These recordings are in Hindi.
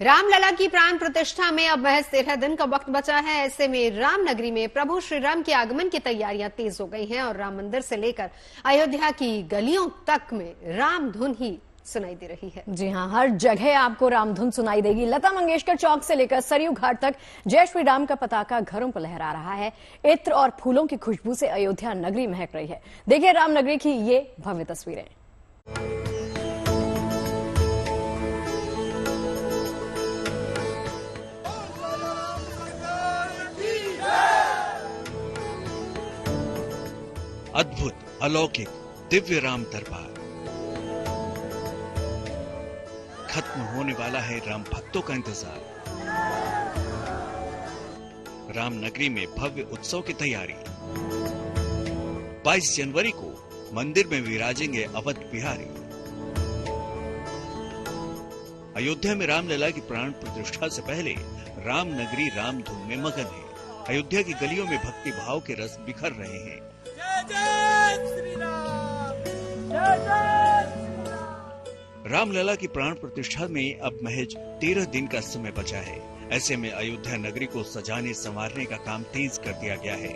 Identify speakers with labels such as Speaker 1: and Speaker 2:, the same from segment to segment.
Speaker 1: रामलला की प्राण प्रतिष्ठा में अब महज 13 दिन का वक्त बचा है। ऐसे में रामनगरी में प्रभु श्री राम के आगमन की तैयारियां तेज हो गई हैं और राम मंदिर से लेकर अयोध्या की गलियों तक में राम धुन ही सुनाई दे रही है।
Speaker 2: जी हां, हर जगह आपको रामधुन सुनाई देगी। लता मंगेशकर चौक से लेकर सरयू घाट तक जय श्री राम का पताका घरों पर लहरा रहा है। इत्र और फूलों की खुशबू से अयोध्या नगरी महक रही है। देखिए रामनगरी की ये भव्य तस्वीरें।
Speaker 3: अद्भुत, अलौकिक, दिव्य राम दरबार। खत्म होने वाला है राम भक्तों का इंतजार। राम नगरी में भव्य उत्सव की तैयारी। 22 जनवरी को मंदिर में विराजेंगे अवध बिहारी। अयोध्या में रामलला की प्राण प्रतिष्ठा से पहले राम नगरी राम धुन में मगन है। अयोध्या की गलियों में भक्ति भाव के रस बिखर रहे हैं। रामलला की प्राण प्रतिष्ठा में अब महज 13 दिन का समय बचा है। ऐसे में अयोध्या नगरी को सजाने संवारने का काम तेज कर दिया गया है।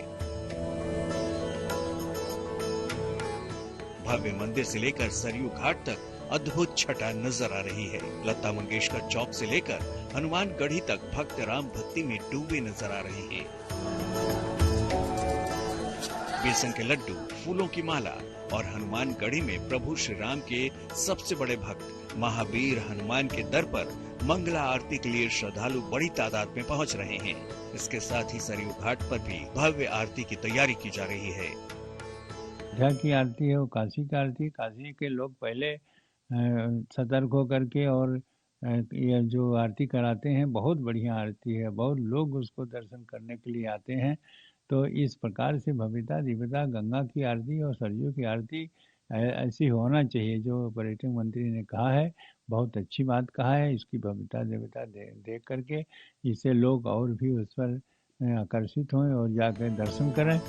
Speaker 3: भव्य मंदिर से लेकर सरयू घाट तक अद्भुत छटा नजर आ रही है। लता मंगेशकर चौक से लेकर हनुमानगढ़ी तक भक्त राम भक्ति में डूबे नजर आ रहे हैं। बेसन के लड्डू, फूलों की माला और हनुमानगढ़ी में प्रभु श्री राम के सबसे बड़े भक्त महावीर हनुमान के दर पर मंगला आरती के लिए श्रद्धालु बड़ी तादाद में पहुंच रहे हैं। इसके साथ ही सरयू घाट पर भी भव्य आरती की तैयारी की जा रही है।
Speaker 4: अयोध्या की आरती है वो काशी की आरती। काशी के लोग पहले सतर्क होकर के और ये जो आरती कराते हैं, बहुत बढ़िया आरती है। बहुत लोग उसको दर्शन करने के लिए आते हैं। तो इस प्रकार से भव्यता दिव्यता गंगा की आरती और सरयू की आरती ऐसी होना चाहिए। जो पर्यटन मंत्री ने कहा है, बहुत अच्छी बात कहा है। इसकी भव्यता दिव्यता देख करके इससे लोग और भी उस पर आकर्षित हों और जाकर दर्शन करें।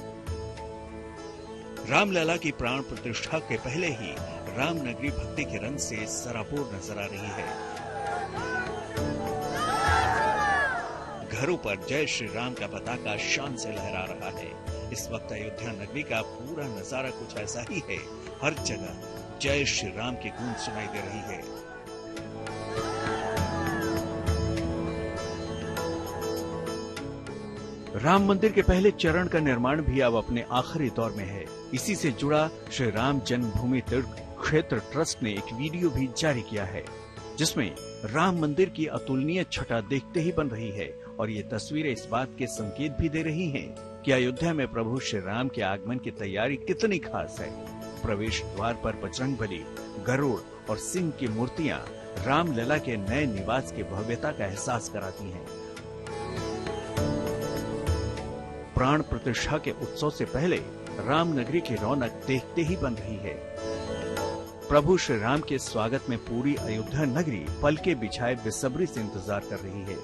Speaker 3: रामलला की प्राण प्रतिष्ठा के पहले ही रामनगरी भक्ति के रंग से सराबोर नजर आ रही है। घरों पर जय श्री राम का पताका शान से लहरा रहा है। इस वक्त अयोध्या नगरी का पूरा नजारा कुछ ऐसा ही है। हर जगह जय श्री राम की गूंज सुनाई दे रही है। राम मंदिर के पहले चरण का निर्माण भी अब अपने आखिरी दौर में है। इसी से जुड़ा श्री राम जन्मभूमि तीर्थ क्षेत्र ट्रस्ट ने एक वीडियो भी जारी किया है, जिसमें राम मंदिर की अतुलनीय छटा देखते ही बन रही है। और ये तस्वीरें इस बात के संकेत भी दे रही हैं कि अयोध्या में प्रभु श्री राम के आगमन की तैयारी कितनी खास है। प्रवेश द्वार पर बजरंगबली, गरुड़ और सिंह की मूर्तियां रामलला के नए निवास की भव्यता का एहसास कराती हैं। प्राण प्रतिष्ठा के उत्सव से पहले रामनगरी की रौनक देखते ही बन रही है। प्रभु श्री राम के स्वागत में पूरी अयोध्या नगरी पलके बिछाए बेसब्री से इंतजार कर रही है।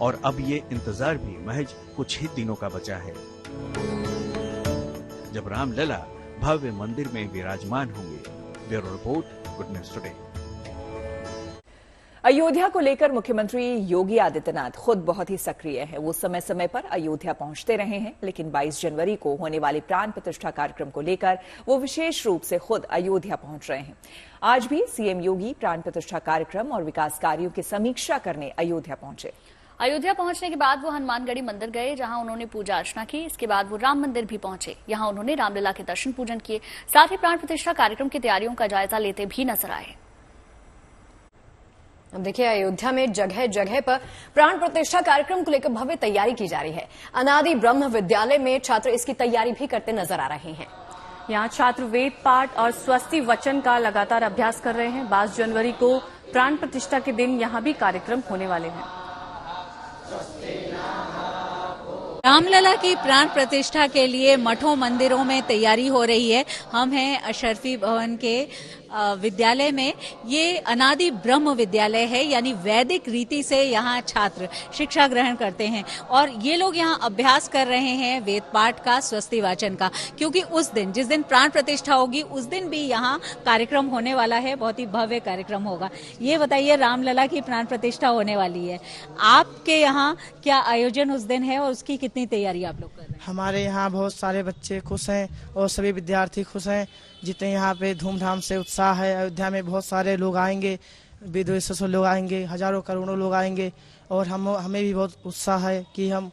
Speaker 3: और अब ये इंतजार भी महज कुछ ही दिनों का बचा है, जब रामलला भव्य मंदिर में विराजमान होंगे। Bureau report, good news today.
Speaker 5: Ayodhya को लेकर मुख्यमंत्री योगी आदित्यनाथ खुद बहुत ही सक्रिय है। वो समय समय पर अयोध्या पहुंचते रहे हैं, लेकिन 22 जनवरी को होने वाले प्राण प्रतिष्ठा कार्यक्रम को लेकर वो विशेष रूप से खुद अयोध्या पहुंच रहे हैं। आज भी सीएम योगी प्राण प्रतिष्ठा कार्यक्रम और विकास कार्यों की समीक्षा करने अयोध्या पहुंचे।
Speaker 6: अयोध्या पहुंचने के बाद वो हनुमानगढ़ी मंदिर गए, जहां उन्होंने पूजा अर्चना की। इसके बाद वो राम मंदिर भी पहुंचे। यहां उन्होंने रामलला के दर्शन पूजन किए। साथ ही प्राण प्रतिष्ठा कार्यक्रम की तैयारियों का जायजा लेते भी नजर आए।
Speaker 2: अब देखिए अयोध्या में जगह जगह पर प्राण प्रतिष्ठा कार्यक्रम को लेकर भव्य तैयारी की जा रही है। अनादि ब्रह्म विद्यालय में छात्र इसकी तैयारी भी करते नजर आ रहे हैं।
Speaker 7: यहाँ छात्र वेद पाठ और स्वस्ति वचन का लगातार अभ्यास कर रहे हैं। 22 जनवरी को प्राण प्रतिष्ठा के दिन यहाँ भी कार्यक्रम होने वाले हैं।
Speaker 8: रामलला की प्राण प्रतिष्ठा के लिए मठों मंदिरों में तैयारी हो रही है। हम हैं अशरफी भवन के विद्यालय में। ये अनादि ब्रह्म विद्यालय है, यानी वैदिक रीति से यहाँ छात्र शिक्षा ग्रहण करते हैं और ये लोग यहाँ अभ्यास कर रहे हैं वेद पाठ का, स्वस्ति वाचन का, क्योंकि उस दिन जिस दिन प्राण प्रतिष्ठा होगी उस दिन भी यहाँ कार्यक्रम होने वाला है। बहुत ही भव्य कार्यक्रम होगा। ये बताइए, रामलला की प्राण प्रतिष्ठा होने वाली है, आपके यहाँ क्या आयोजन उस दिन है और उसकी कितनी तैयारी आप लोग कर रहे हैं?
Speaker 9: हमारे यहाँ बहुत सारे बच्चे खुश हैं और सभी विद्यार्थी खुश हैं। जितने यहाँ पे धूमधाम से उत्साह है। अयोध्या में बहुत सारे लोग आएंगे, विदेशों से लोग आएंगे, हजारों करोड़ों लोग आएंगे और हमें भी बहुत उत्साह है कि हम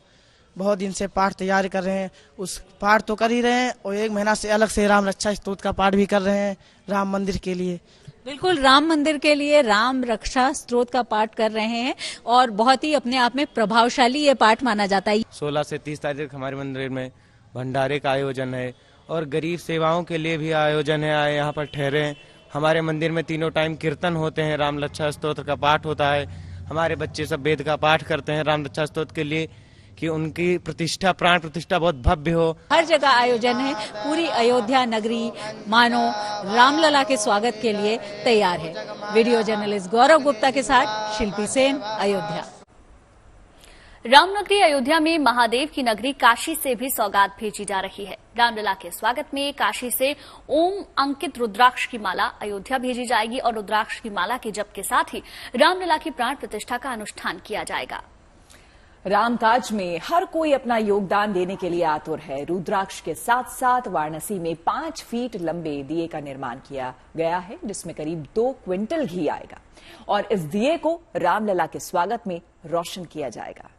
Speaker 9: बहुत दिन से पाठ तैयार कर रहे हैं। उस पाठ तो कर ही रहे हैं और 1 महीना से अलग से राम रक्षा स्तोत्र का पाठ भी कर रहे हैं राम मंदिर के लिए।
Speaker 8: बिल्कुल, राम मंदिर के लिए राम रक्षा स्तोत्र का पाठ कर रहे हैं और बहुत ही अपने आप में प्रभावशाली ये पाठ माना जाता है।
Speaker 10: 16 से 30 तारीख हमारे मंदिर में भंडारे का आयोजन है और गरीब सेवाओं के लिए भी आयोजन है। आए यहाँ पर ठहरे हैं। हमारे मंदिर में 3 टाइम कीर्तन होते हैं, राम रक्षा स्तोत्र का पाठ होता है। हमारे बच्चे सब वेद का पाठ करते हैं राम रक्षा स्तोत्र के लिए कि उनकी प्रतिष्ठा, प्राण प्रतिष्ठा बहुत भव्य हो।
Speaker 8: हर जगह आयोजन है। पूरी अयोध्या नगरी मानो रामलला के स्वागत के लिए तैयार है। वीडियो जर्नलिस्ट गौरव गुप्ता के साथ शिल्पी सेन, अयोध्या।
Speaker 6: रामनगरी अयोध्या में महादेव की नगरी काशी से भी सौगात भेजी जा रही है। रामलला के स्वागत में काशी से ओम अंकित रुद्राक्ष की माला अयोध्या भेजी जाएगी और रुद्राक्ष की माला के जप के साथ ही रामलला की प्राण प्रतिष्ठा का अनुष्ठान किया जाएगा।
Speaker 5: रामकाज में हर कोई अपना योगदान देने के लिए आतुर है। रुद्राक्ष के साथ साथ वाराणसी में 5 फीट लंबे दिए का निर्माण किया गया है, जिसमें करीब 2 क्विंटल घी आएगा और इस दिए को रामलला के स्वागत में रोशन किया जाएगा।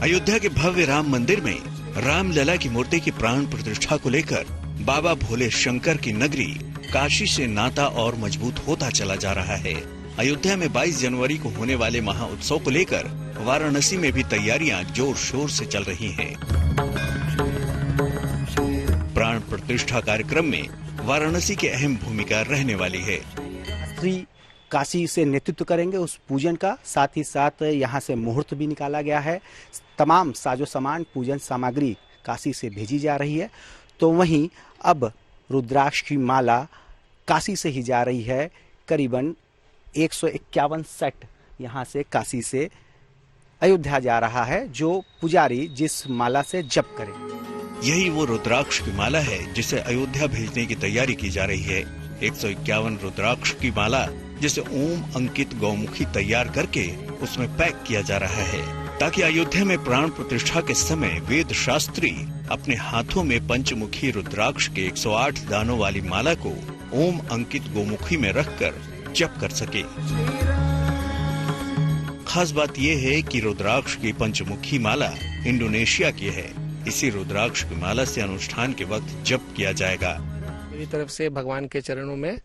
Speaker 3: अयोध्या के भव्य राम मंदिर में रामलला की मूर्ति की प्राण प्रतिष्ठा को लेकर बाबा भोले शंकर की नगरी काशी से नाता और मजबूत होता चला जा रहा है। अयोध्या में 22 जनवरी को होने वाले महाउत्सव को लेकर वाराणसी में भी तैयारियां जोर शोर से चल रही हैं। प्राण प्रतिष्ठा कार्यक्रम में वाराणसी की अहम भूमिका रहने वाली है।
Speaker 11: श्री काशी से नेतृत्व करेंगे उस पूजन का, साथ ही साथ यहाँ से मुहूर्त भी निकाला गया है। तमाम साजो सामान, पूजन सामग्री काशी से भेजी जा रही है। तो वहीं अब रुद्राक्ष की माला काशी से ही जा रही है। करीबन 151 सेट यहाँ से काशी से अयोध्या जा रहा है, जो पुजारी जिस माला से जप करे।
Speaker 3: यही वो रुद्राक्ष की माला है जिसे अयोध्या भेजने की तैयारी की जा रही है। 151 रुद्राक्ष की माला जिसे ओम अंकित गौमुखी तैयार करके उसमें पैक किया जा रहा है, ताकि अयोध्या में प्राण प्रतिष्ठा के समय वेद शास्त्री अपने हाथों में पंचमुखी रुद्राक्ष के 108 दानों वाली माला को ओम अंकित गौमुखी में रखकर जप कर सके। खास बात यह है कि रुद्राक्ष की पंचमुखी माला इंडोनेशिया की है। इसी रुद्राक्ष की माला से अनुष्ठान के वक्त जप किया जाएगा।
Speaker 12: मेरी तरफ से भगवान के चरणों में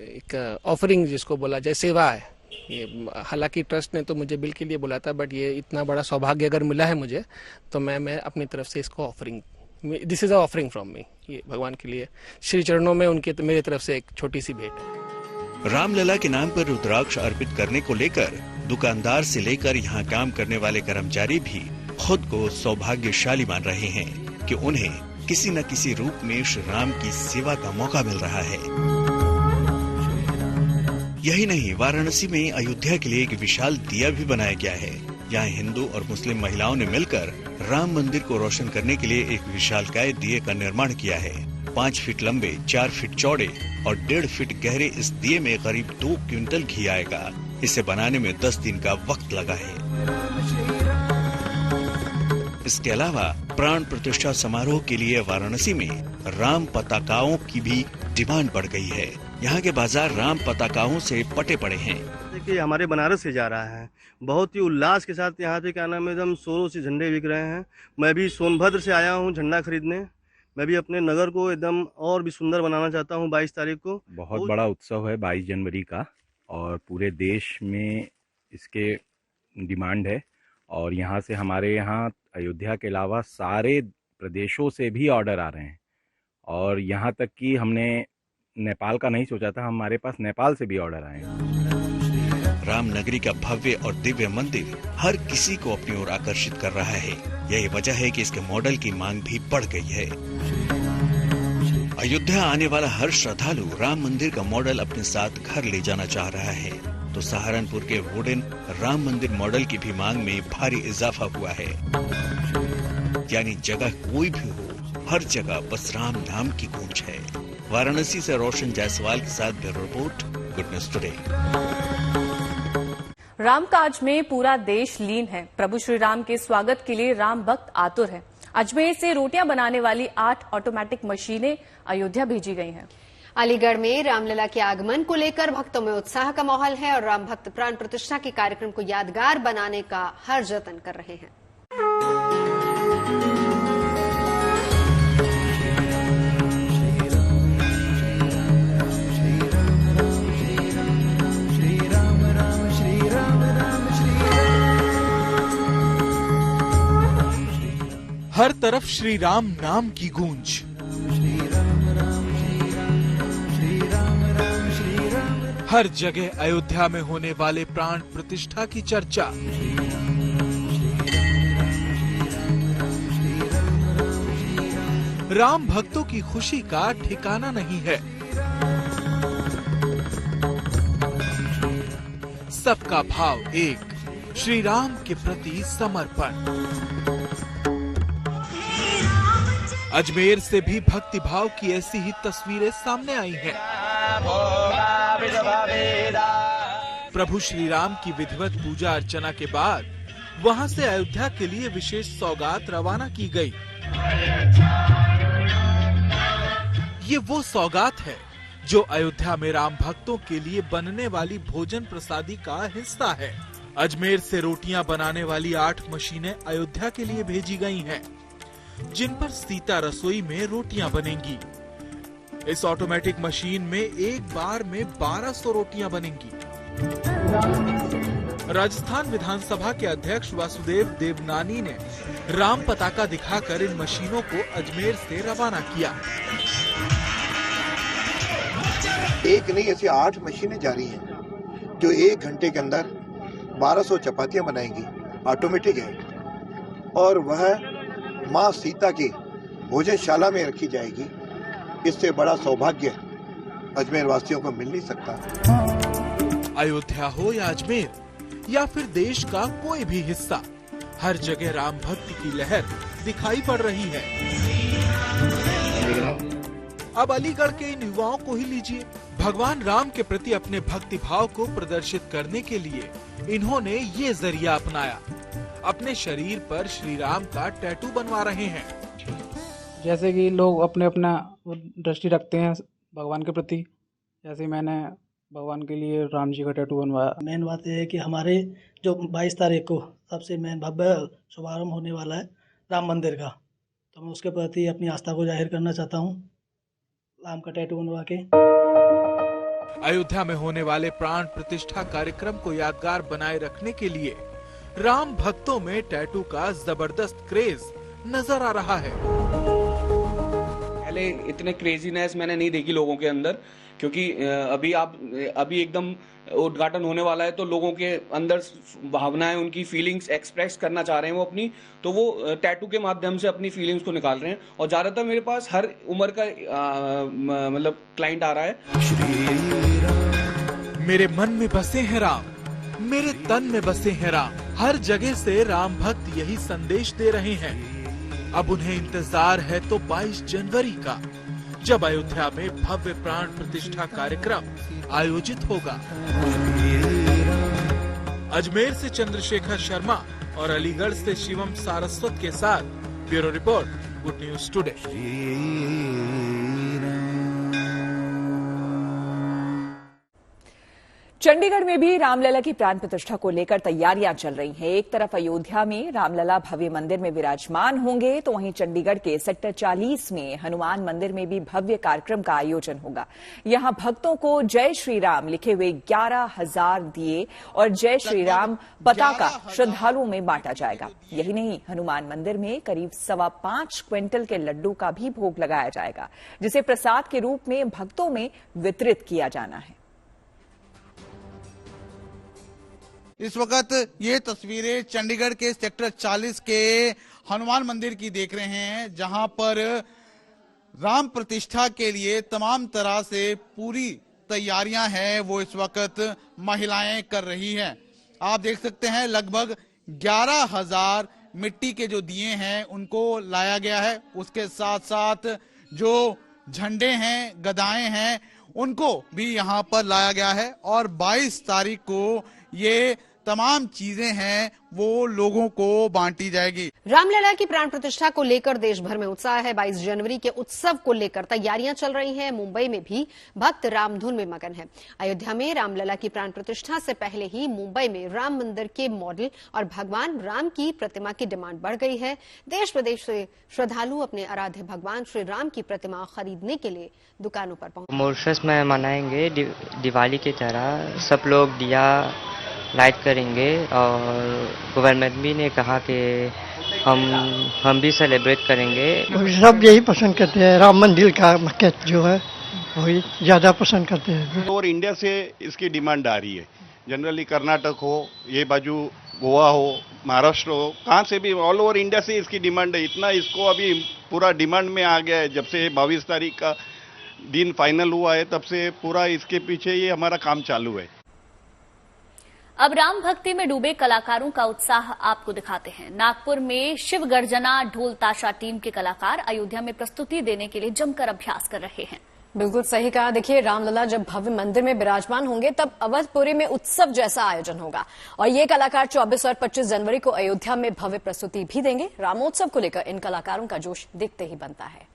Speaker 12: एक ऑफरिंग जिसको बोला जाए, सेवा है ये। हालांकि ट्रस्ट ने तो मुझे बिल के लिए बोला था, बट ये इतना बड़ा सौभाग्य अगर मिला है मुझे, तो मैं अपनी तरफ से इसको offering, this is a offering from me, ये भगवान के लिए श्री चरणों में उनके मेरी तरफ से एक छोटी सी भेंट है।
Speaker 3: रामलला के नाम पर रुद्राक्ष अर्पित करने को लेकर दुकानदार से लेकर यहाँ काम करने वाले कर्मचारी भी खुद को सौभाग्यशाली मान रहे हैं कि उन्हें किसी न किसी रूप में श्री राम की सेवा का मौका मिल रहा है। यही नहीं, वाराणसी में अयोध्या के लिए एक विशाल दिया भी बनाया गया है। यहाँ हिंदू और मुस्लिम महिलाओं ने मिलकर राम मंदिर को रोशन करने के लिए एक विशालकाय दिए का निर्माण किया है। 5 फीट लंबे, 4 फीट चौड़े और 1.5 फीट गहरे इस दिए में करीब 2 क्विंटल घी आएगा। इसे बनाने में 10 दिन का वक्त लगा है। इसके अलावा प्राण प्रतिष्ठा समारोह के लिए वाराणसी में राम पताकाओं की भी डिमांड बढ़ गई है। यहाँ के बाजार राम पताकाओं से पटे पड़े हैं।
Speaker 13: देखिए, हमारे बनारस से जा रहा है, बहुत ही उल्लास के साथ यहाँ पे क्या नाम है, एकदम शोरों से झंडे बिक रहे हैं। मैं भी सोनभद्र से आया हूँ झंडा खरीदने। मैं भी अपने नगर को एकदम और भी सुंदर बनाना चाहता हूँ 22 तारीख को।
Speaker 14: बहुत बड़ा उत्सव है 22 जनवरी का और पूरे देश में इसके डिमांड है और यहाँ से हमारे यहाँ अयोध्या के अलावा सारे प्रदेशों से भी ऑर्डर आ रहे हैं और यहाँ तक कि हमने नेपाल का नहीं सोचा था, हमारे पास नेपाल से भी ऑर्डर आए हैं।
Speaker 3: रामनगरी का भव्य और दिव्य मंदिर हर किसी को अपनी ओर आकर्षित कर रहा है। यही वजह है कि इसके मॉडल की मांग भी बढ़ गई है। अयोध्या आने वाला हर श्रद्धालु राम मंदिर का मॉडल अपने साथ घर ले जाना चाह रहा है, तो सहारनपुर के वुडन राम मंदिर मॉडल की भी मांग में भारी इजाफा हुआ है। यानी जगह कोई भी हो, हर जगह बस राम नाम की गूंज है। वाराणसी से रोशन जायसवाल के साथ bureau report, good news today.
Speaker 7: राम काज में पूरा देश लीन है। प्रभु श्री राम के स्वागत के लिए राम भक्त आतुर हैं। अजमेर से रोटियां बनाने वाली 8 ऑटोमेटिक मशीनें अयोध्या भेजी गई हैं।
Speaker 1: अलीगढ़ में रामलला के आगमन को लेकर भक्तों में उत्साह का माहौल है और राम भक्त प्राण प्रतिष्ठा के कार्यक्रम को यादगार बनाने का हर जतन कर रहे हैं।
Speaker 15: हर तरफ श्री राम नाम की गूंज, हर जगह अयोध्या में होने वाले प्राण प्रतिष्ठा की चर्चा। राम भक्तों की खुशी का ठिकाना नहीं है। सबका भाव एक, श्री राम के प्रति समर्पण। अजमेर से भी भक्ति भाव की ऐसी ही तस्वीरें सामने आई हैं। प्रभु श्री राम की विधिवत पूजा अर्चना के बाद वहां से अयोध्या के लिए विशेष सौगात रवाना की गई। ये वो सौगात है जो अयोध्या में राम भक्तों के लिए बनने वाली भोजन प्रसादी का हिस्सा है। अजमेर से रोटियां बनाने वाली 8 मशीनें अयोध्या के लिए भेजी गई हैं, जिन पर सीता रसोई में रोटियां बनेंगी। इस ऑटोमेटिक मशीन में एक बार में 1200 रोटियां बनेंगी। राजस्थान विधानसभा के अध्यक्ष वासुदेव देवनानी ने राम पताका दिखाकर इन मशीनों को अजमेर से रवाना किया।
Speaker 16: एक नहीं, ऐसी 8 मशीनें जारी हैं जो 1 घंटे के अंदर 1200 चपातियां बनाएंगी। ऑटोमेटिक है और वह माँ सीता की भोजनशाला में रखी जाएगी। इससे बड़ा सौभाग्य अजमेर वासियों को मिल नहीं सकता।
Speaker 15: अयोध्या हो या अजमेर या फिर देश का कोई भी हिस्सा, हर जगह राम भक्ति की लहर दिखाई पड़ रही है। अब अलीगढ़ के इन युवाओं को ही लीजिए। भगवान राम के प्रति अपने भक्ति भाव को प्रदर्शित करने के लिए इन्होंने ये जरिया अपनाया। अपने शरीर पर श्री राम का टैटू बनवा रहे हैं।
Speaker 17: जैसे कि लोग अपने अपना दृष्टि रखते हैं भगवान के प्रति, जैसे मैंने भगवान के लिए राम जी का टैटू बनवाया।
Speaker 18: मेन बात यह है कि हमारे जो 22 तारीख को सबसे मेन भव्य शुभारंभ होने वाला है राम मंदिर का, तो मैं उसके प्रति अपनी आस्था को जाहिर करना चाहता हूँ राम का टैटू बनवा के।
Speaker 15: अयोध्या में होने वाले प्राण प्रतिष्ठा कार्यक्रम को यादगार बनाए रखने के लिए राम भक्तों में टैटू का जबरदस्त क्रेज नजर आ रहा है।
Speaker 19: पहले इतने क्रेजीनेस मैंने नहीं देखी लोगों के अंदर, क्योंकि अभी एकदम उद्घाटन होने वाला है, तो लोगों के अंदर भावनाएं, उनकी फीलिंग्स एक्सप्रेस करना चाह रहे हैं वो अपनी, तो वो टैटू के माध्यम से अपनी फीलिंग्स को निकाल रहे हैं। और ज्यादातर मेरे पास हर उम्र का मतलब क्लाइंट आ रहा है।
Speaker 15: मेरे मन में बसे हैं राम, मेरे तन में बसे हैं राम। हर जगह से राम भक्त यही संदेश दे रहे हैं। अब उन्हें इंतजार है तो 22 जनवरी का, जब अयोध्या में भव्य प्राण प्रतिष्ठा कार्यक्रम आयोजित होगा। अजमेर से चंद्रशेखर शर्मा और अलीगढ़ से शिवम सारस्वत के साथ bureau report, good news today.
Speaker 5: Chandigarh में भी रामलला की प्राण प्रतिष्ठा को लेकर तैयारियां चल रही हैं। एक तरफ अयोध्या में रामलला भव्य मंदिर में विराजमान होंगे, तो वहीं चंडीगढ़ के सेक्टर 40 में हनुमान मंदिर में भी भव्य कार्यक्रम का आयोजन होगा। यहां भक्तों को जय श्री राम लिखे हुए 11,000 दिए और जय श्री राम पताका श्रद्धालुओं में बांटा जाएगा। यही नहीं, हनुमान मंदिर में करीब 5.25 क्विंटल के लड्डू का भी भोग लगाया जाएगा, जिसे प्रसाद के रूप में भक्तों में वितरित किया जाना है।
Speaker 20: इस वक्त ये तस्वीरें चंडीगढ़ के सेक्टर 40 के हनुमान मंदिर की देख रहे हैं, जहां पर राम प्रतिष्ठा के लिए तमाम तरह से पूरी तैयारियां हैं, वो इस वक्त महिलाएं कर रही हैं। आप देख सकते हैं लगभग 11,000 मिट्टी के जो दिए हैं उनको लाया गया है। उसके साथ साथ जो झंडे हैं, गदाएं हैं, उनको भी यहां पर लाया गया है और 22 तारीख को ये तमाम चीजें हैं वो लोगों को बांटी जाएगी।
Speaker 1: रामलला की प्राण प्रतिष्ठा को लेकर देश भर में उत्साह है। 22 जनवरी के उत्सव को लेकर तैयारियां चल रही हैं। मुंबई में भी भक्त रामधुन में मगन है। अयोध्या में रामलला की प्राण प्रतिष्ठा से पहले ही मुंबई में राम मंदिर के मॉडल और भगवान राम की प्रतिमा की डिमांड बढ़ गई है। देश प्रदेश से श्रद्धालु अपने आराध्य भगवान श्री राम की प्रतिमा खरीदने के लिए दुकानों पर पहुंचे।
Speaker 21: मॉरिशस में मनाएंगे दिवाली की तरह, सब लोग दिया लाइट करेंगे और गवर्नमेंट भी ने कहा कि हम भी सेलिब्रेट करेंगे।
Speaker 22: सब यही पसंद करते हैं, राम मंदिर का मक्केत जो है वही ज्यादा पसंद करते हैं।
Speaker 23: और इंडिया से इसकी डिमांड आ रही है। जनरली कर्नाटक हो, ये बाजू गोवा हो, महाराष्ट्र हो, कहाँ से भी ऑल ओवर इंडिया से इसकी डिमांड है। इतना इसको अभी पूरा डिमांड में आ गया है। जब से 22 तारीख का दिन फाइनल हुआ है तब से पूरा इसके पीछे ये हमारा काम चालू है।
Speaker 6: अब राम भक्ति में डूबे कलाकारों का उत्साह आपको दिखाते हैं। नागपुर में शिव गर्जना ढोल ताशा टीम के कलाकार अयोध्या में प्रस्तुति देने के लिए जमकर अभ्यास कर रहे हैं।
Speaker 2: बिल्कुल सही कहा। देखिए, रामलला जब भव्य मंदिर में विराजमान होंगे तब अवधपुरी में उत्सव जैसा आयोजन होगा और ये कलाकार 24 और 25 जनवरी को अयोध्या में भव्य प्रस्तुति भी देंगे। रामोत्सव को लेकर इन कलाकारों का जोश देखते ही बनता है।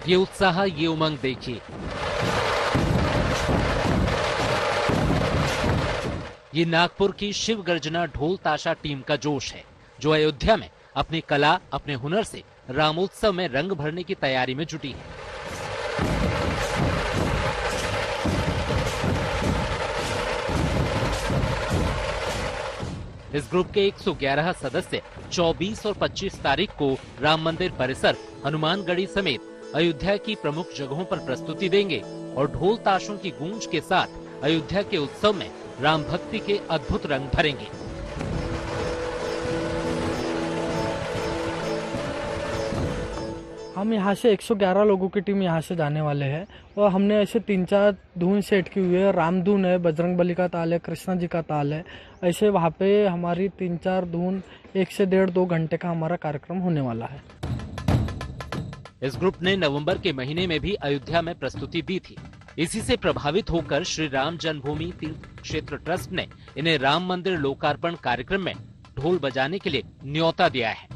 Speaker 24: ये उत्साह, ये उमंग देखिए। ये नागपुर की शिव गर्जना ढोल ताशा टीम का जोश है, जो अयोध्या में अपनी कला, अपने हुनर से रामोत्सव में रंग भरने की तैयारी में जुटी है। इस ग्रुप के 111 सदस्य 24 और 25 तारीख को राम मंदिर परिसर, हनुमानगढ़ी समेत अयोध्या की प्रमुख जगहों पर प्रस्तुति देंगे और ढोल ताशों की गूंज के साथ अयोध्या के उत्सव में राम भक्ति के अद्भुत रंग भरेंगे।
Speaker 17: हम यहाँ से 111 लोगों की टीम यहाँ से जाने वाले हैं और हमने ऐसे 3-4 धुन सेट की हुई है। राम धुन है, बजरंग बली का ताल है, कृष्णा जी का ताल है। ऐसे वहाँ पे हमारी 3-4 धुन 1 से 1.5-2 घंटे का हमारा कार्यक्रम होने वाला है।
Speaker 24: इस ग्रुप ने नवंबर के महीने में भी अयोध्या में प्रस्तुति दी थी। इसी से प्रभावित होकर श्री राम जन्मभूमि तीर्थ क्षेत्र ट्रस्ट ने इन्हें राम मंदिर लोकार्पण कार्यक्रम में ढोल बजाने के लिए न्योता दिया है।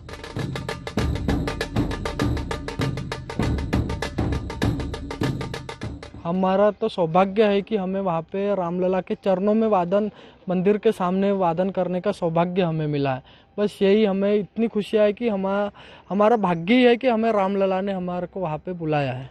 Speaker 17: हमारा तो सौभाग्य है कि हमें वहाँ पे रामलला के चरणों में वादन, मंदिर के सामने वादन करने का सौभाग्य हमें मिला है। बस यही हमें इतनी खुशी है कि हमारा भाग्य ही है कि हमें रामलला ने हमारे को वहाँ पे बुलाया है।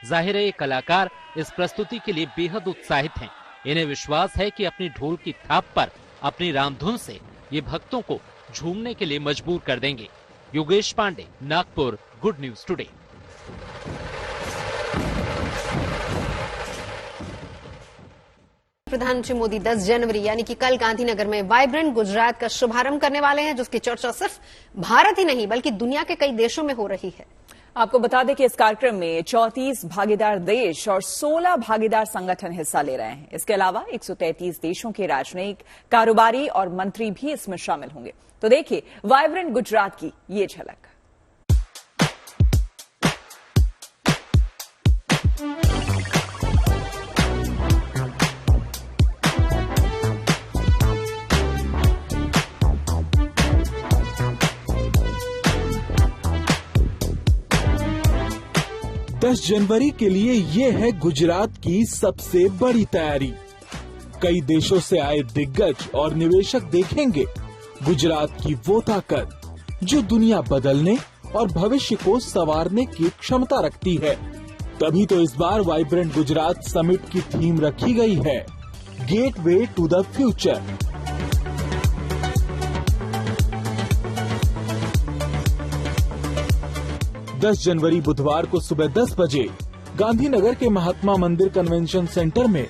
Speaker 24: जाहिर है ये कलाकार इस प्रस्तुति के लिए बेहद उत्साहित हैं। इन्हें विश्वास है कि अपनी ढोल की थाप पर अपनी रामधुन से ये भक्तों को झूमने के लिए मजबूर कर देंगे। Yogesh Pandey, Nagpur, good news today.
Speaker 1: प्रधानमंत्री मोदी 10 जनवरी यानी कि कल गांधीनगर में वाइब्रेंट गुजरात का शुभारंभ करने वाले हैं, जिसकी चर्चा सिर्फ भारत ही नहीं बल्कि दुनिया के कई देशों में हो रही है।
Speaker 5: आपको बता दें कि इस कार्यक्रम में 34 भागीदार देश और 16 भागीदार संगठन हिस्सा ले रहे हैं। इसके अलावा 133 देशों के राजनयिक, कारोबारी और मंत्री भी इसमें शामिल होंगे। तो देखिए वाइब्रेंट गुजरात की ये झलक।
Speaker 15: 10 जनवरी के लिए ये है गुजरात की सबसे बड़ी तैयारी। कई देशों से आए दिग्गज और निवेशक देखेंगे गुजरात की वो ताकत जो दुनिया बदलने और भविष्य को संवारने की क्षमता रखती है। तभी तो इस बार वाइब्रेंट गुजरात समिट की थीम रखी गई है, गेटवे टू द फ्यूचर। दस जनवरी बुधवार को सुबह 10 बजे गांधीनगर के महात्मा मंदिर कन्वेंशन सेंटर में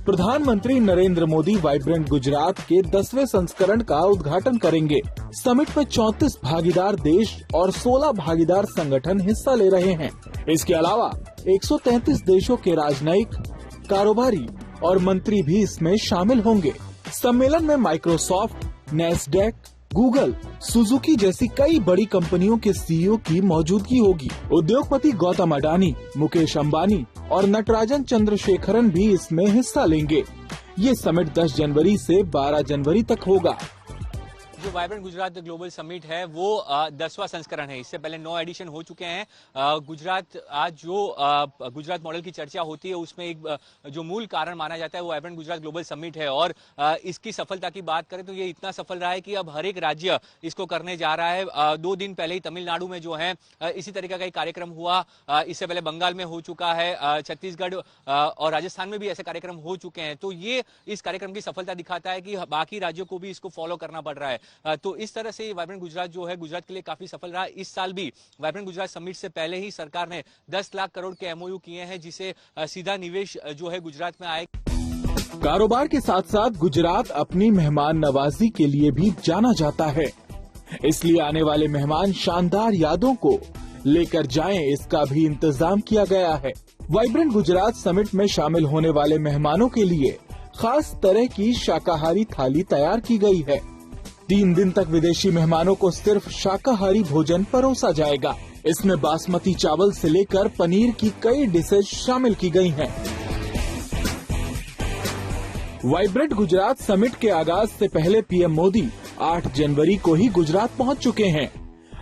Speaker 15: प्रधानमंत्री नरेंद्र मोदी वाइब्रेंट गुजरात के 10वें संस्करण का उद्घाटन करेंगे। समिट में 34 भागीदार देश और 16 भागीदार संगठन हिस्सा ले रहे हैं। इसके अलावा 133 देशों के राजनयिक, कारोबारी और मंत्री भी इसमें शामिल होंगे। सम्मेलन में माइक्रोसॉफ्ट, नेस्डेक, गूगल, सुजुकी जैसी कई बड़ी कंपनियों के सीईओ की मौजूदगी होगी। उद्योगपति गौतम अडानी, मुकेश अंबानी और नटराजन चंद्रशेखरन भी इसमें हिस्सा लेंगे। ये समिट 10 जनवरी से 12 जनवरी तक होगा।
Speaker 4: जो वाइब्रेंट गुजरात ग्लोबल समिट है वो 10वां संस्करण है। इससे पहले 9 एडिशन हो चुके हैं। गुजरात आज जो गुजरात मॉडल की चर्चा होती है उसमें एक जो मूल कारण माना जाता है वो वाइब्रेंट गुजरात ग्लोबल समिट है। और इसकी सफलता की बात करें तो ये इतना सफल रहा है कि अब हर एक राज्य इसको करने जा रहा है। 2 दिन पहले ही तमिलनाडु में जो है इसी तरीके का एक कार्यक्रम हुआ। इससे पहले बंगाल में हो चुका है, छत्तीसगढ़ और राजस्थान में भी ऐसे कार्यक्रम हो चुके हैं। तो ये इस कार्यक्रम की सफलता दिखाता है कि बाकी राज्यों को भी इसको फॉलो करना पड़ रहा है। तो इस तरह से वाइब्रेंट गुजरात जो है गुजरात के लिए काफी सफल रहा। इस साल भी वाइब्रेंट गुजरात समिट से पहले ही सरकार ने 10 लाख करोड़ के एमओयू किए हैं, जिसे सीधा निवेश जो है गुजरात में आए।
Speaker 15: कारोबार के साथ साथ गुजरात अपनी मेहमान नवाजी के लिए भी जाना जाता है, इसलिए आने वाले मेहमान शानदार यादों को लेकर जाएं, इसका भी इंतजाम किया गया है। वाइब्रेंट गुजरात समिट में शामिल होने वाले मेहमानों के लिए खास तरह की शाकाहारी थाली तैयार की गई है। 3 दिन तक विदेशी मेहमानों को सिर्फ शाकाहारी भोजन परोसा जाएगा। इसमें बासमती चावल से लेकर पनीर की कई डिशेज शामिल की गई हैं। वाइब्रेंट गुजरात समिट के आगाज से पहले पीएम मोदी 8 जनवरी को ही गुजरात पहुंच चुके हैं।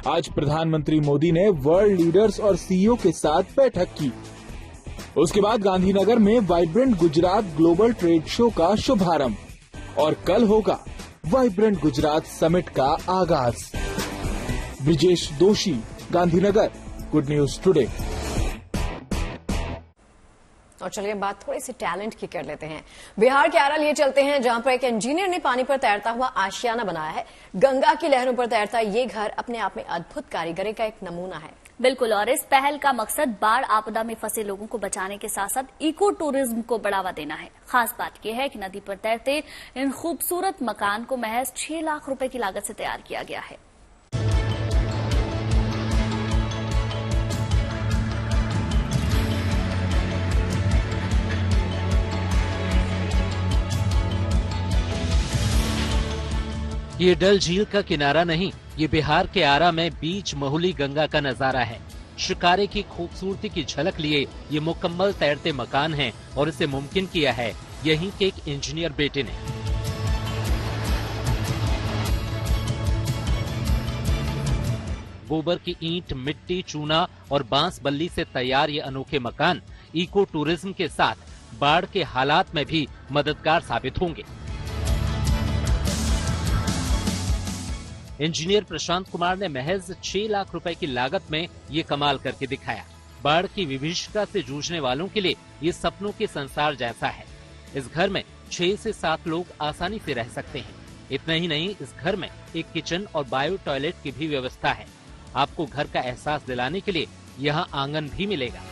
Speaker 15: आज प्रधानमंत्री मोदी ने वर्ल्ड लीडर्स और सीईओ के साथ बैठक की। उसके बाद गांधीनगर में vibrant Gujarat global trade show का शुभारंभ और कल होगा वाइब्रेंट गुजरात समिट का आगाज। ब्रिजेश दोषी, गांधीनगर, गुड न्यूज टुडे।
Speaker 2: और चलिए बात थोड़ी सी टैलेंट की कर लेते हैं। बिहार के आरा लिए चलते हैं, जहां पर एक इंजीनियर ने पानी पर तैरता हुआ आशियाना बनाया है। गंगा की लहरों पर तैरता ये घर अपने आप में अद्भुत कारीगरी का एक नमूना है।
Speaker 6: बिल्कुल, और इस पहल का मकसद बाढ़ आपदा में फंसे लोगों को बचाने के साथ साथ इको टूरिज्म को बढ़ावा देना है। खास बात यह है कि नदी पर तैरते इन खूबसूरत मकान को महज 6 लाख रुपए की लागत से तैयार किया गया है।
Speaker 24: ये डल झील का किनारा नहीं, ये बिहार के आरा में बीच महुली गंगा का नजारा है। शिकारे की खूबसूरती की झलक लिए ये मुकम्मल तैरते मकान हैं और इसे मुमकिन किया है यहीं के एक इंजीनियर बेटे ने। गोबर की ईंट, मिट्टी, चूना और बांस बल्ली से तैयार ये अनोखे मकान इको टूरिज्म के साथ बाढ़ के हालात में भी मददगार साबित होंगे। इंजीनियर प्रशांत कुमार ने महज 6 लाख रुपए की लागत में ये कमाल करके दिखाया। बाढ़ की विभीषिका से जूझने वालों के लिए ये सपनों के संसार जैसा है। इस घर में 6 से 7 लोग आसानी से रह सकते हैं। इतना ही नहीं, इस घर में एक किचन और बायो टॉयलेट की भी व्यवस्था है। आपको घर का एहसास दिलाने के लिए यहाँ आंगन भी मिलेगा।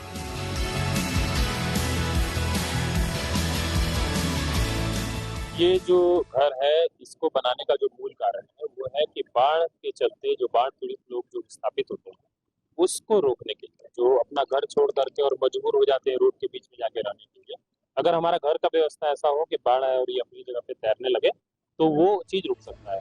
Speaker 8: ये जो घर है इसको बनाने का जो मूल कारण है वो है कि बाढ़ के चलते जो बाढ़ पीड़ित लोग जो विस्थापित होते हैं उसको रोकने के लिए, जो अपना घर छोड़ करके और मजबूर हो जाते हैं रोड के बीच में जाके रहने के लिए, अगर हमारा घर का व्यवस्था ऐसा हो कि बाढ़ आए और ये अपनी जगह पे तैरने लगे तो वो चीज रुक सकता है।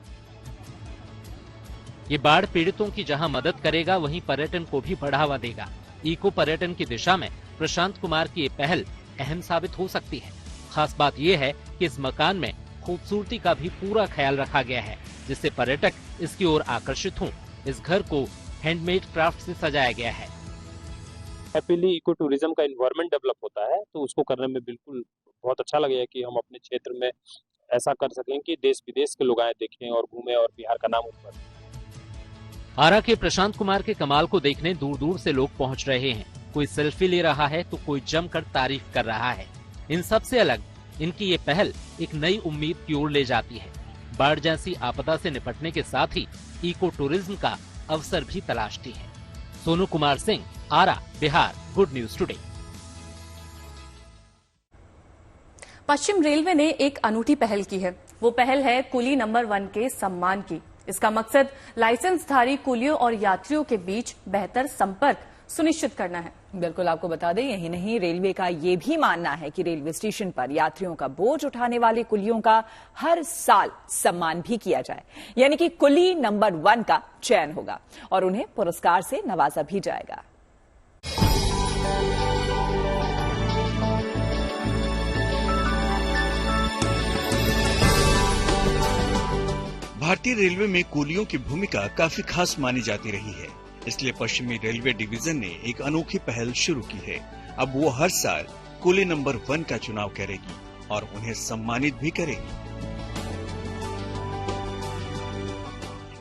Speaker 24: ये बाढ़ पीड़ितों की जहां मदद करेगा वहीं पर्यटन को भी बढ़ावा देगा। इको पर्यटन की दिशा में प्रशांत कुमार की ये पहल अहम साबित हो सकती है। खास बात यह है कि इस मकान में खूबसूरती का भी पूरा ख्याल रखा गया है, जिससे पर्यटक इसकी ओर आकर्षित हों। इस घर को हैंडमेड क्राफ्ट से सजाया गया है।
Speaker 8: हैप्पीली इको टूरिज्म का इन्वायरमेंट डेवलप होता है, तो उसको करने में बिल्कुल बहुत अच्छा लगेगा कि हम अपने क्षेत्र में ऐसा कर सकें कि देश विदेश के लोग आए, देखें और घूमें और बिहार का नाम ऊपर।
Speaker 24: आरा के प्रशांत कुमार के कमाल को देखने दूर दूर से लोग पहुंच रहे हैं। कोई सेल्फी ले रहा है तो कोई जमकर तारीफ कर रहा है। इन सब से अलग इनकी ये पहल एक नई उम्मीद की ओर ले जाती है। बाढ़ जैसी आपदा से निपटने के साथ ही इको टूरिज्म का अवसर भी तलाशती है। सोनू कुमार सिंह, आरा, बिहार, गुड न्यूज टुडे।
Speaker 7: पश्चिम रेलवे ने एक अनूठी पहल की है। वो पहल है कुली नंबर 1 के सम्मान की। इसका मकसद लाइसेंसधारी कुलियों और यात्रियों के बीच बेहतर संपर्क सुनिश्चित करना है।
Speaker 5: बिल्कुल, आपको बता दें, यही नहीं, रेलवे का ये भी मानना है कि रेलवे स्टेशन पर यात्रियों का बोझ उठाने वाले कुलियों का हर साल सम्मान भी किया जाए। यानी कि कुली नंबर 1 का चयन होगा और उन्हें पुरस्कार से नवाजा भी जाएगा।
Speaker 3: भारतीय रेलवे में कुलियों की भूमिका काफी खास मानी जाती रही है, इसलिए पश्चिमी रेलवे डिवीजन ने एक अनोखी पहल शुरू की है। अब वो हर साल कुली नंबर 1 का चुनाव करेगी और उन्हें सम्मानित भी करेगी।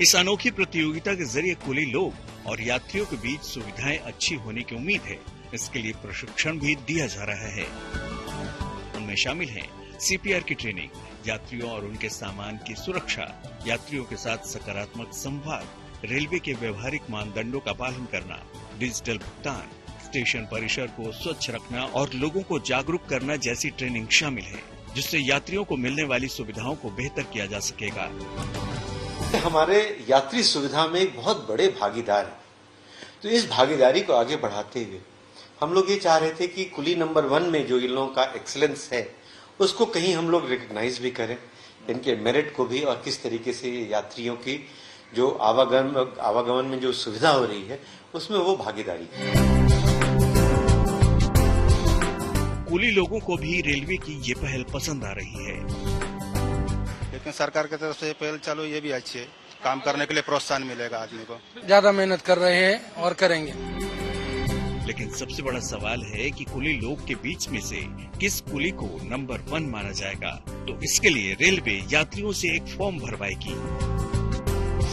Speaker 3: इस अनोखी प्रतियोगिता के जरिए कुली लोग और यात्रियों के बीच सुविधाएं अच्छी होने की उम्मीद है। इसके लिए प्रशिक्षण भी दिया जा रहा है। उनमें शामिल हैं CPR की ट्रेनिंग, यात्रियों और उनके सामान की सुरक्षा, यात्रियों के साथ सकारात्मक संवाद, रेलवे के व्यवहारिक मानदंडों का पालन करना, डिजिटल भुगतान, स्टेशन परिसर को स्वच्छ रखना और लोगों को जागरूक करना जैसी ट्रेनिंग शामिल है, जिससे यात्रियों को मिलने वाली सुविधाओं को बेहतर किया जा सकेगा।
Speaker 9: हमारे यात्री सुविधा में एक बहुत बड़े भागीदार हैं, तो इस भागीदारी को आगे बढ़ाते हुए हम लोग ये चाह रहे थे कि कुली नंबर 1 में जो इन लोगों का एक्सीलेंस है उसको कहीं हम लोग रिकग्नाइज भी करें, इनके मेरिट को भी, और किस तरीके से यात्रियों की जो आवागमन में जो सुविधा हो रही है उसमें वो भागीदारी है।
Speaker 3: कुली लोगों को भी रेलवे की ये पहल पसंद आ रही है।
Speaker 10: लेकिन सरकार की तरफ से पहल चालू, ये भी अच्छी है। काम करने के लिए प्रोत्साहन मिलेगा आदमी को।
Speaker 11: ज्यादा मेहनत कर रहे हैं और करेंगे।
Speaker 3: लेकिन सबसे बड़ा सवाल है कि कुली लोग के बीच में से किस कुली को नंबर 1 माना जाएगा। तो इसके लिए रेलवे यात्रियों से एक फॉर्म भरवाएगी।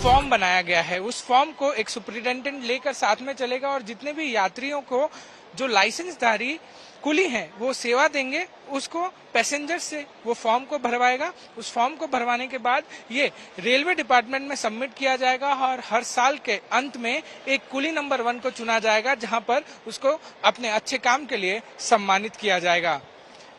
Speaker 12: फॉर्म बनाया गया है, उस फॉर्म को एक सुपरिटेंडेंट लेकर साथ में चलेगा और जितने भी यात्रियों को जो लाइसेंसधारी कुली हैं वो सेवा देंगे, उसको पैसेंजर से वो फॉर्म को भरवाएगा। उस फॉर्म को भरवाने के बाद ये रेलवे डिपार्टमेंट में सबमिट किया जाएगा और हर साल के अंत में एक कुली नंबर 1 को चुना जाएगा, जहां पर उसको अपने अच्छे काम के लिए सम्मानित किया जाएगा।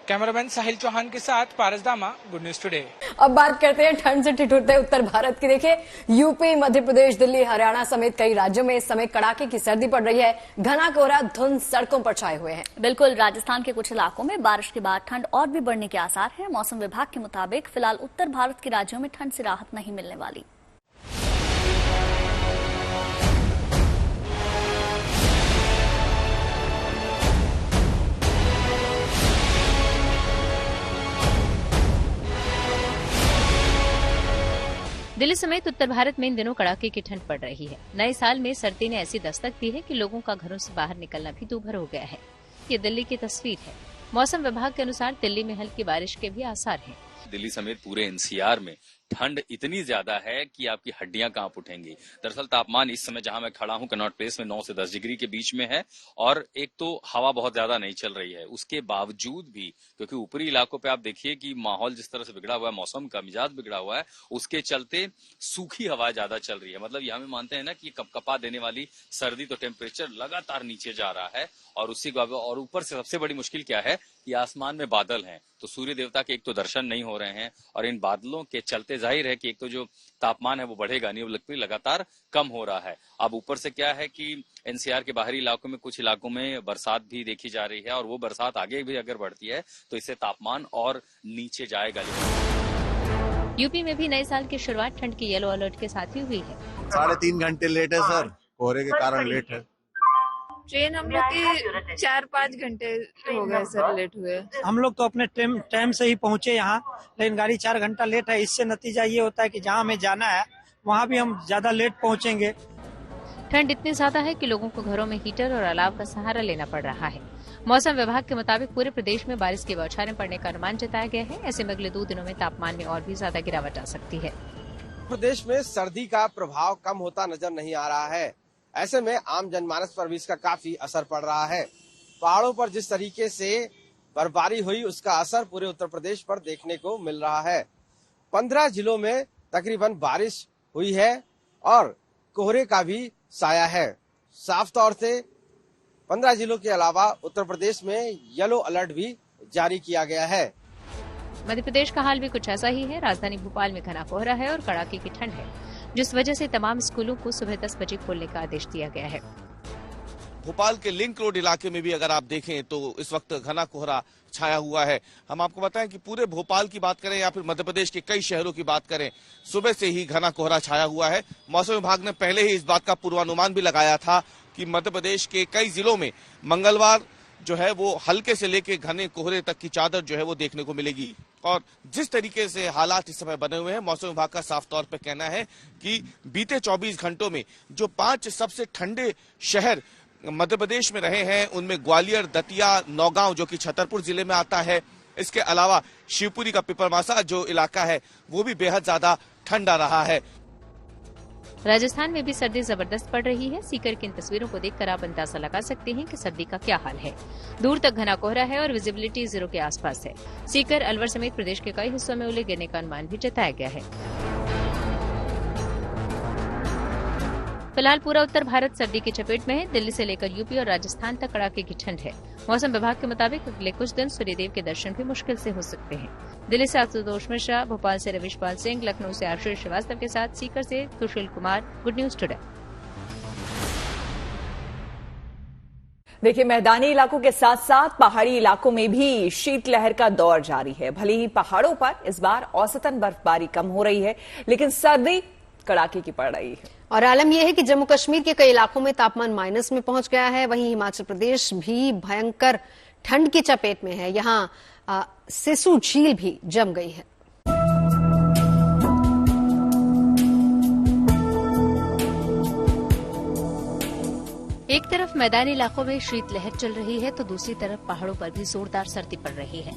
Speaker 12: कैमरामैन साहिल चौहान के साथ पारस दामा, गुड न्यूज टुडे।
Speaker 2: अब बात करते हैं ठंड से ठिठुरते उत्तर भारत की। देखिए, यूपी, मध्य प्रदेश, दिल्ली, हरियाणा समेत कई राज्यों में इस समय कड़ाके की सर्दी पड़ रही है। घना कोहरा, धुंध सड़कों पर छाए हुए हैं।
Speaker 6: बिल्कुल, राजस्थान के कुछ इलाकों में बारिश के बाद ठंड और भी बढ़ने के आसार हैं। मौसम विभाग के मुताबिक फिलहाल उत्तर भारत के राज्यों में ठंड से राहत नहीं मिलने वाली।
Speaker 25: दिल्ली समेत उत्तर भारत में इन दिनों कड़ाके की ठंड पड़ रही है। नए साल में सर्दी ने ऐसी दस्तक दी है कि लोगों का घरों से बाहर निकलना भी दूभर हो गया है। ये दिल्ली की तस्वीर है। मौसम विभाग के अनुसार दिल्ली में हल्की बारिश के भी आसार हैं।
Speaker 26: दिल्ली समेत पूरे NCR में ठंड इतनी ज्यादा है कि आपकी हड्डियां कांप उठेंगी। दरअसल तापमान इस समय जहां मैं खड़ा हूं कनॉट प्लेस में 9 से 10 डिग्री के बीच में है और एक तो हवा बहुत ज्यादा नहीं चल रही है। उसके बावजूद भी, क्योंकि ऊपरी इलाकों पे आप देखिए कि माहौल जिस तरह से बिगड़ा हुआ है, मौसम का मिजाज बिगड़ा हुआ है, उसके चलते सूखी हवा ज्यादा चल रही है। मतलब ये हमें मानते हैं ना कि कपकपा देने वाली सर्दी, तो टेम्परेचर लगातार नीचे जा रहा है और उसी और ऊपर से सबसे बड़ी मुश्किल क्या है कि आसमान में बादल हैं, तो सूर्य देवता के एक तो दर्शन नहीं हो रहे हैं और इन बादलों के चलते जाहिर है कि एक तो जो तापमान है वो बढ़ेगा नहीं, वो लगातार कम हो रहा है। अब ऊपर से क्या है कि NCR के बाहरी इलाकों में कुछ इलाकों में बरसात भी देखी जा रही है और वो बरसात आगे भी अगर बढ़ती है तो इससे तापमान और नीचे जाएगा।
Speaker 25: यूपी में भी नए साल की शुरुआत ठंड की येलो अलर्ट के साथ ही हुई है।
Speaker 27: 3.5 घंटे लेट है सर, कोहरे के कारण लेट है।
Speaker 28: ट्रेन हम लोग की 4-5 घंटे हो गए सर लेट हुए।
Speaker 29: हम लोग तो अपने टाइम से ही पहुंचे यहाँ, लेकिन गाड़ी 4 घंटा लेट है। इससे नतीजा ये होता है कि जहाँ हमें जाना है वहाँ भी हम ज्यादा लेट पहुंचेंगे।
Speaker 25: ठंड इतनी ज्यादा है कि लोगों को घरों में हीटर और अलाव का सहारा लेना पड़ रहा है। मौसम विभाग के मुताबिक पूरे प्रदेश में बारिश की बौछारें पड़ने का अनुमान जताया गया है। ऐसे में अगले 2 दिनों में तापमान में और भी ज्यादा गिरावट आ सकती है।
Speaker 13: प्रदेश में सर्दी का प्रभाव कम होता नजर नहीं आ रहा है। ऐसे में आम जनमानस पर भी इसका काफी असर पड़ रहा है। पहाड़ों पर जिस तरीके से बर्फबारी हुई उसका असर पूरे उत्तर प्रदेश पर देखने को मिल रहा है। 15 जिलों में तकरीबन बारिश हुई है और कोहरे का भी साया है। साफ तौर से 15 जिलों के अलावा उत्तर प्रदेश में येलो अलर्ट भी जारी किया गया है।
Speaker 25: मध्य प्रदेश का हाल भी कुछ ऐसा ही है। राजधानी भोपाल में घना कोहरा है और कड़ाके की ठंड है, जिस वजह से तमाम स्कूलों को सुबह 10 बजे खोलने का आदेश दिया गया है।
Speaker 14: भोपाल के लिंक रोड इलाके में भी अगर आप देखें तो इस वक्त घना कोहरा छाया हुआ है। हम आपको बताएं कि पूरे भोपाल की बात करें या फिर मध्य प्रदेश के कई शहरों की बात करें, सुबह से ही घना कोहरा छाया हुआ है। मौसम विभाग ने पहले ही इस बात का पूर्वानुमान भी लगाया था कि मध्य प्रदेश के कई जिलों में मंगलवार जो है वो हल्के से लेके घने कोहरे तक की चादर जो है वो देखने को मिलेगी। और जिस तरीके से हालात इस समय बने हुए हैं, मौसम विभाग का साफ तौर पर कहना है कि बीते 24 घंटों में जो 5 सबसे ठंडे शहर मध्य प्रदेश में रहे हैं उनमें ग्वालियर, दतिया, नौगांव जो कि छतरपुर जिले में आता है, इसके अलावा शिवपुरी का पिपरमासा जो इलाका है वो भी बेहद ज्यादा ठंडा रहा है।
Speaker 25: राजस्थान में भी सर्दी जबरदस्त पड़ रही है। सीकर की इन तस्वीरों को देखकर आप अंदाजा लगा सकते हैं कि सर्दी का क्या हाल है। दूर तक घना कोहरा है और विजिबिलिटी 0 के आसपास है। सीकर, अलवर समेत प्रदेश के कई हिस्सों में ओले गिरने का अनुमान भी जताया गया है। फिलहाल पूरा उत्तर भारत सर्दी की चपेट में है। दिल्ली से लेकर यूपी और राजस्थान तक कड़ाके की ठंड है। मौसम विभाग के मुताबिक अगले कुछ दिन सूर्यदेव के दर्शन भी मुश्किल से हो सकते हैं। दिल्ली से आशुतोष मिश्रा, भोपाल से रविशपाल सिंह, लखनऊ से आशीष श्रीवास्तव के साथ सीकर से Sushil Kumar, good news today.
Speaker 5: देखिए, मैदानी इलाकों के साथ साथ पहाड़ी इलाकों में भी शीतलहर का दौर जारी है। भले ही पहाड़ों पर इस बार औसतन बर्फबारी कम हो रही है, लेकिन सर्दी कड़ाके की पड़ रही है।
Speaker 1: और आलम यह है कि जम्मू कश्मीर के कई इलाकों में तापमान माइनस में पहुंच गया है। वहीं हिमाचल प्रदेश भी भयंकर ठंड की चपेट में है। यहां सिसु झील भी जम गई है।
Speaker 25: एक तरफ मैदानी इलाकों में शीतलहर चल रही है तो दूसरी तरफ पहाड़ों पर भी जोरदार सर्दी पड़ रही है।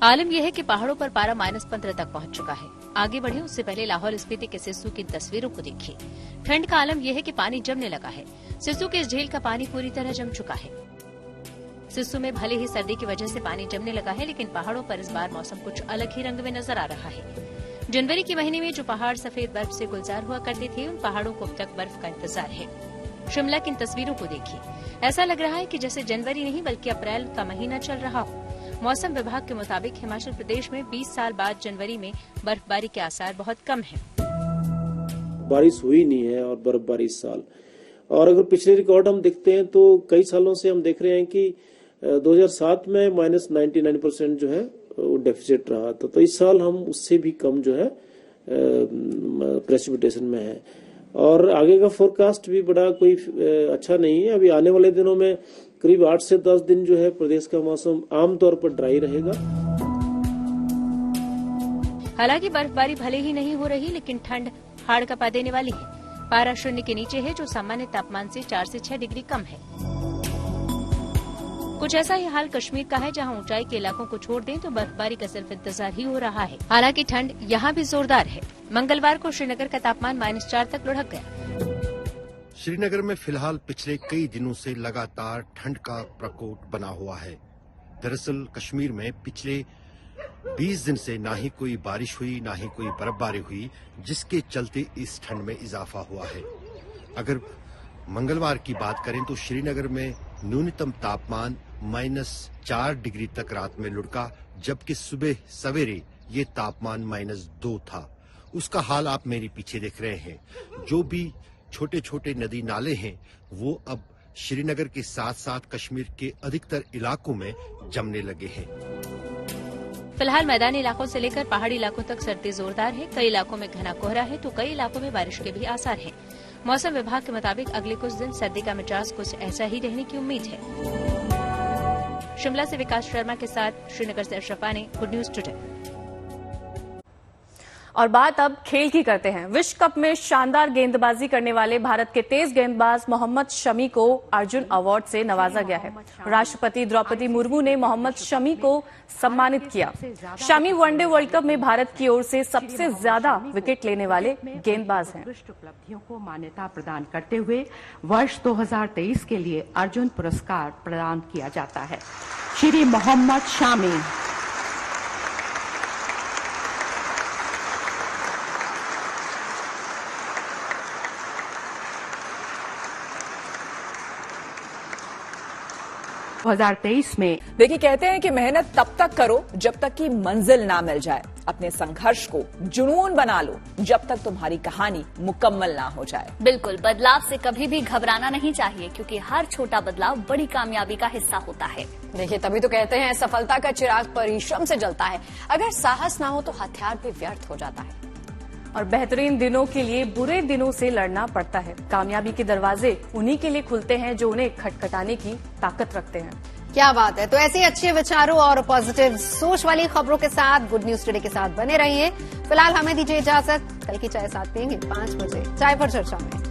Speaker 25: आलम यह है कि पहाड़ों पर पारा -15 तक पहुंच चुका है। आगे बढ़े उससे पहले लाहौल स्पीति के सिस्सू की तस्वीरों को देखिए। ठंड का आलम यह है कि पानी जमने लगा है। सिस्सू के इस झील का पानी पूरी तरह जम चुका है। सिस्सू में भले ही सर्दी की वजह से पानी जमने लगा है, लेकिन पहाड़ों पर इस बार मौसम कुछ अलग ही रंग में नजर आ रहा है। जनवरी के महीने में जो पहाड़ सफेद बर्फ से गुलजार हुआ करते थे, उन पहाड़ों को अब तक बर्फ का इंतजार है। शिमला की इन तस्वीरों को देखिए। ऐसा लग रहा है कि जैसे जनवरी नहीं बल्कि अप्रैल का महीना चल रहा हो। मौसम विभाग के मुताबिक हिमाचल प्रदेश में 20 साल बाद जनवरी में बर्फबारी के आसार बहुत कम हैं।
Speaker 16: बारिश हुई नहीं है और बर्फबारी इस साल, और अगर पिछले रिकॉर्ड हम देखते हैं तो कई सालों से हम देख रहे हैं कि 2007 में -99% जो है वो डेफिसिट रहा था। तो इस साल हम उससे भी कम जो है प्रेसिपिटेशन में है, और आगे का फोरकास्ट भी बड़ा कोई अच्छा नहीं है। अभी आने वाले दिनों में करीब 8 से 10 दिन जो है प्रदेश का मौसम आमतौर पर ड्राई रहेगा।
Speaker 25: हालांकि बर्फबारी भले ही नहीं हो रही, लेकिन ठंड हाड़ कपा देने वाली है। पारा शून्य के नीचे है, जो सामान्य तापमान से 4 से 6 डिग्री कम है। कुछ ऐसा ही हाल कश्मीर का है, जहां ऊंचाई के इलाकों को छोड़ दें तो बर्फबारी का सिर्फ इंतजार ही हो रहा है। हालांकि ठंड यहां भी जोरदार है। मंगलवार को श्रीनगर का तापमान -4 तक लुढ़क गया।
Speaker 18: श्रीनगर में फिलहाल पिछले कई दिनों से लगातार ठंड का प्रकोप बना हुआ है। दरअसल कश्मीर में पिछले 20 दिन से ना ही कोई बारिश हुई, ना ही कोई बर्फबारी हुई, जिसके चलते इस ठंड में इजाफा हुआ है। अगर मंगलवार की बात करें तो श्रीनगर में न्यूनतम तापमान -4 डिग्री तक रात में लुढ़का, जबकि सुबह सवेरे ये तापमान -2 था। उसका हाल आप मेरे पीछे देख रहे हैं। जो भी छोटे छोटे नदी नाले हैं वो अब श्रीनगर के साथ साथ कश्मीर के अधिकतर इलाकों में जमने लगे हैं।
Speaker 25: फिलहाल मैदानी इलाकों से लेकर पहाड़ी इलाकों तक सर्दी जोरदार है। कई इलाकों में घना कोहरा है तो कई इलाकों में बारिश के भी आसार हैं। मौसम विभाग के मुताबिक अगले कुछ दिन सर्दी का मिजाज कुछ ऐसा ही रहने की उम्मीद है। शिमला से विकास शर्मा के साथ श्रीनगर से अशरफ आने, गुड न्यूज टुडे।
Speaker 7: और बात अब खेल की करते हैं। विश्व कप में शानदार गेंदबाजी करने वाले भारत के तेज गेंदबाज मोहम्मद शमी को अर्जुन अवार्ड से नवाजा गया है। राष्ट्रपति द्रौपदी मुर्मू ने मोहम्मद शमी को सम्मानित किया। शमी वनडे वर्ल्ड कप में भारत की ओर से सबसे ज्यादा विकेट लेने वाले गेंदबाज हैं।
Speaker 4: उपलब्धियों को मान्यता प्रदान करते हुए वर्ष 2023 के लिए अर्जुन पुरस्कार प्रदान किया जाता है। श्री मोहम्मद शमी। में
Speaker 5: देखिए, कहते हैं कि मेहनत तब तक करो जब तक कि मंजिल ना मिल जाए। अपने संघर्ष को जुनून बना लो जब तक तुम्हारी कहानी मुकम्मल ना हो जाए।
Speaker 6: बिल्कुल, बदलाव से कभी भी घबराना नहीं चाहिए, क्योंकि हर छोटा बदलाव बड़ी कामयाबी का हिस्सा होता है।
Speaker 2: देखिए, तभी तो कहते हैं सफलता का चिराग परिश्रम से जलता है। अगर साहस ना हो तो हथियार भी व्यर्थ हो जाता है।
Speaker 7: और बेहतरीन दिनों के लिए बुरे दिनों से लड़ना पड़ता है। कामयाबी के दरवाजे उन्हीं के लिए खुलते हैं जो उन्हें खटखटाने की ताकत रखते हैं।
Speaker 1: क्या बात है। तो ऐसे अच्छे विचारों और पॉजिटिव सोच वाली खबरों के साथ गुड न्यूज टुडे के साथ बने रहिए। फिलहाल हमें दीजिए इजाजत। कल की चाय साथ पियेंगे 5 बजे चाय पर चर्चा में।